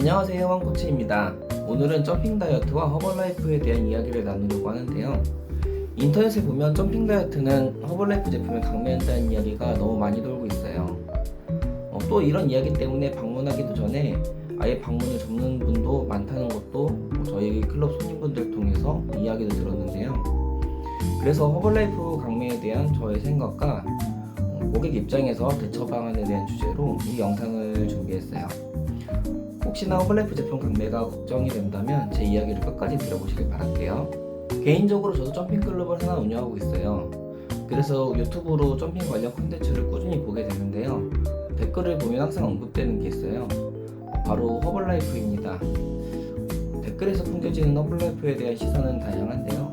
안녕하세요, 황코치입니다. 오늘은 점핑 다이어트와 허벌라이프에 대한 이야기를 나누려고 하는데요. 인터넷에 보면 점핑 다이어트는 허벌라이프 제품을 강매한다는 이야기가 너무 많이 돌고 있어요. 또 이런 이야기 때문에 방문하기도 전에 아예 방문을 접는 분도 많다는 것도 저희 클럽 손님분들 통해서 이야기도 들었는데요. 그래서 허벌라이프 강매에 대한 저의 생각과 고객 입장에서 대처 방안에 대한 주제로 이 영상을 준비했어요. 혹시나 허벌라이프 제품 강매가 걱정이 된다면 제 이야기를 끝까지 들어보시길 바랄게요. 개인적으로 저도 점핑클럽을 하나 운영하고 있어요. 그래서 유튜브로 점핑 관련 콘텐츠를 꾸준히 보게 되는데요. 댓글을 보면 항상 언급되는 게 있어요. 바로 허벌라이프입니다. 댓글에서 풍겨지는 허벌라이프에 대한 시선은 다양한데요.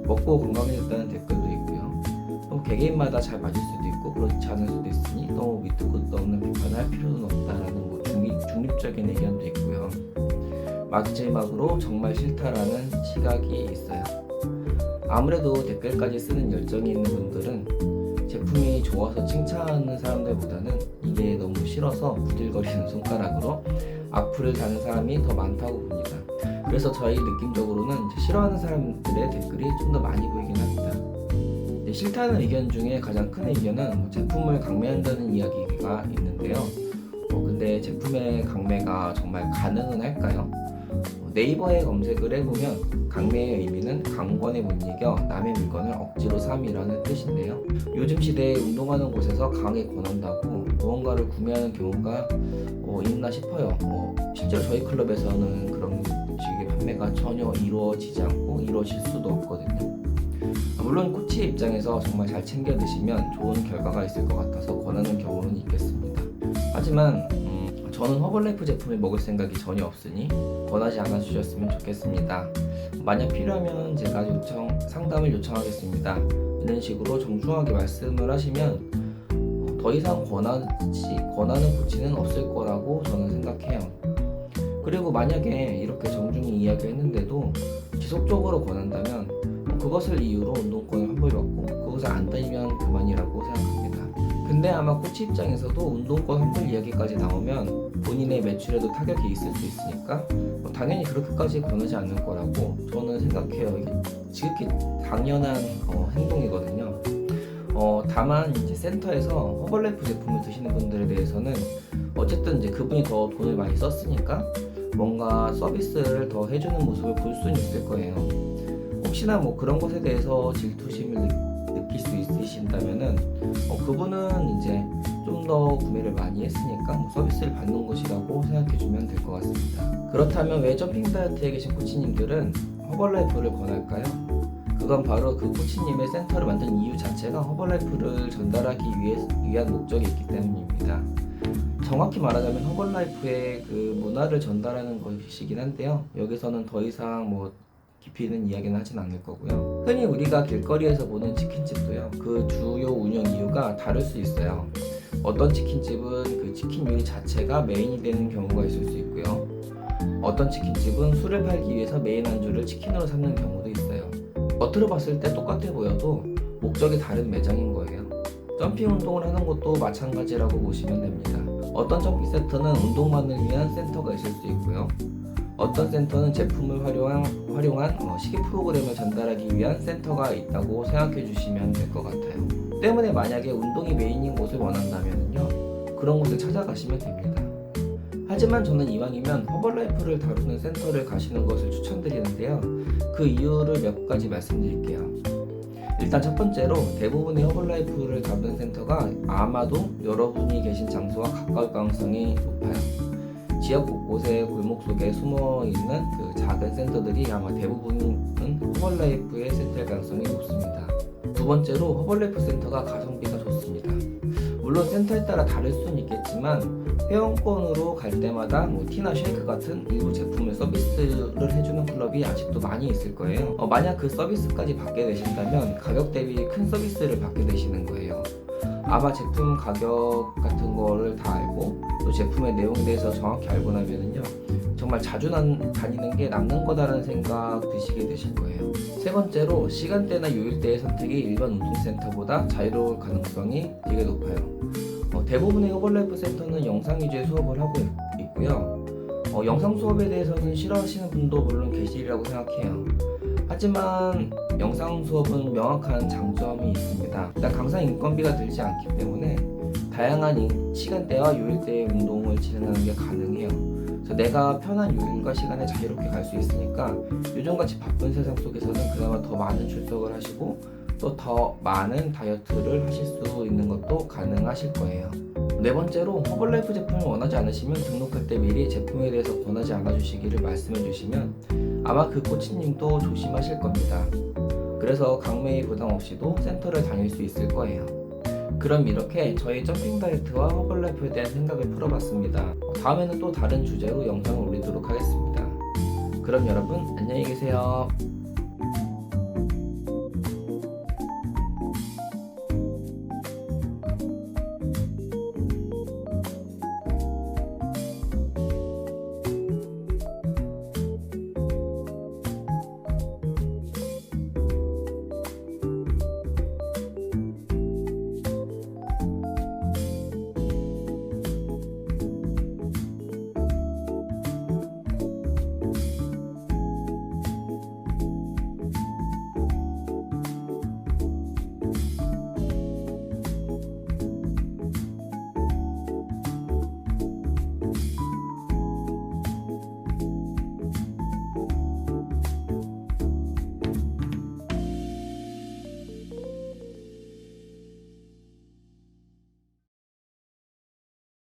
먹고 건강해졌다는 댓글도 있고요. 또 개개인마다 잘 맞을 수도 있고 그렇지 않을 수도 있으니 너무 밑도 끝도 없는 비판을 할 필요는 없다라는 중립적인 의견도 있고요. 마지막으로 정말 싫다라는 시각이 있어요. 아무래도 댓글까지 쓰는 열정이 있는 분들은 제품이 좋아서 칭찬하는 사람들보다는 이게 너무 싫어서 부들거리는 손가락으로 악플을 다는 사람이 더 많다고 봅니다. 그래서 저희 느낌적으로는 싫어하는 사람들의 댓글이 좀 더 많이 보이긴 합니다. 싫다는 의견 중에 가장 큰 의견은 제품을 강매한다는 이야기가 있는데요. 근데 제품의 강매가 정말 가능은 할까요? 네이버에 검색을 해보면 강매의 의미는 강권에 못 이겨 남의 물건을 억지로 삼이라는 뜻인데요. 요즘 시대에 운동하는 곳에서 강하게 권한다고 무언가를 구매하는 경우가 있나 싶어요. 실제로 저희 클럽에서는 그런 식의 판매가 전혀 이루어지지 않고 이루어질 수도 없거든요. 물론 코치 입장에서 정말 잘 챙겨 드시면 좋은 결과가 있을 것 같아서 권하는 경우는 있겠습니다. 하지만 저는 허벌라이프 제품을 먹을 생각이 전혀 없으니 권하지 않아 주셨으면 좋겠습니다. 만약 필요하면 제가 상담을 요청하겠습니다. 이런 식으로 정중하게 말씀을 하시면 더 이상 권하는 코치는 없을 거라고 저는 생각해요. 그리고 만약에 이렇게 정중히 이야기했는데도 지속적으로 권한다면 그것을 이유로 운동권을 환불받고 그것을 안 다니면 그만이라고 생각합니다. 근데 아마 코치 입장에서도 운동권 환불 이야기까지 나오면 본인의 매출에도 타격이 있을 수 있으니까 당연히 그렇게까지 권하지 않을 거라고 저는 생각해요. 이게 지극히 당연한 행동이거든요. 다만 이제 센터에서 허벌라이프 제품을 드시는 분들에 대해서는 어쨌든 이제 그분이 더 돈을 많이 썼으니까 뭔가 서비스를 더 해주는 모습을 볼 수는 있을 거예요. 혹시나 그런 것에 대해서 질투심을 느낄 수 있으신다면은 그분은 이제 좀 더 구매를 많이 했으니까 서비스를 받는 것이라고 생각해주면 될 것 같습니다. 그렇다면 왜 점핑 다이어트에 계신 코치님들은 허벌라이프를 권할까요? 그건 바로 그 코치님의 센터를 만든 이유 자체가 허벌라이프를 전달하기 위한 목적이 있기 때문입니다. 정확히 말하자면 허벌라이프의 그 문화를 전달하는 것이긴 한데요. 여기서는 더 이상 깊이 있는 이야기는 하진 않을 거고요. 흔히 우리가 길거리에서 보는 치킨집도요, 그 주요 운영 이유가 다를 수 있어요. 어떤 치킨집은 그 치킨 요리 자체가 메인이 되는 경우가 있을 수 있고요. 어떤 치킨집은 술을 팔기 위해서 메인 안주를 치킨으로 삼는 경우도 있어요. 겉으로 봤을 때 똑같아 보여도 목적이 다른 매장인 거예요. 점핑 운동을 하는 것도 마찬가지라고 보시면 됩니다. 어떤 점핑 센터는 운동만을 위한 센터가 있을 수 있고요. 어떤 센터는 제품을 활용한 식이 프로그램을 전달하기 위한 센터가 있다고 생각해 주시면 될 것 같아요. 때문에 만약에 운동이 메인인 곳을 원한다면요, 그런 곳을 찾아가시면 됩니다. 하지만 저는 이왕이면 허벌라이프를 다루는 센터를 가시는 것을 추천드리는데요. 그 이유를 몇 가지 말씀드릴게요. 일단 첫 번째로 대부분의 허벌라이프를 다루는 센터가 아마도 여러분이 계신 장소와 가까울 가능성이 높아요. 지역 곳곳에 골목 속에 숨어있는 그 작은 센터들이 아마 대부분은 허벌라이프의 센터일 가능성이 높습니다. 두 번째로 허벌라이프 센터가 가성비가 좋습니다. 물론 센터에 따라 다를 수는 있겠지만 회원권으로 갈 때마다 티나 쉐이크 같은 일부 제품을 서비스를 해주는 클럽이 아직도 많이 있을 거예요. 만약 그 서비스까지 받게 되신다면 가격 대비 큰 서비스를 받게 되시는 거예요. 아마 제품 가격 같은 거를 다 알고 또 제품의 내용에 대해서 정확히 알고 나면은요, 정말 자주 다니는 게 남는 거다라는 생각 드시게 되실 거예요. 세 번째로 시간대나 요일대의 선택이 일반 운동센터보다 자유로울 가능성이 되게 높아요. 대부분의 허벌라이프 센터는 영상 위주의 수업을 하고 있고요. 영상 수업에 대해서는 싫어하시는 분도 물론 계시리라고 생각해요. 하지만 영상 수업은 명확한 장점이 있습니다. 일단 강사 인건비가 들지 않기 때문에 다양한 시간대와 요일대의 운동을 진행하는 게 가능해요. 그래서 내가 편한 요일과 시간에 자유롭게 갈 수 있으니까 요즘같이 바쁜 세상 속에서는 그나마 더 많은 출석을 하시고 또 더 많은 다이어트를 하실 수 있는 것도 가능하실 거예요. 네 번째로 허벌라이프 제품을 원하지 않으시면 등록할 때 미리 제품에 대해서 권하지 않아 주시기를 말씀해 주시면 아마 그 코치님도 조심하실 겁니다. 그래서 강매일 부담 없이도 센터를 다닐 수 있을 거예요. 그럼 이렇게 저희 점핑 다이어트와 허벌라이프에 대한 생각을 풀어봤습니다. 다음에는 또 다른 주제로 영상을 올리도록 하겠습니다. 그럼 여러분 안녕히 계세요.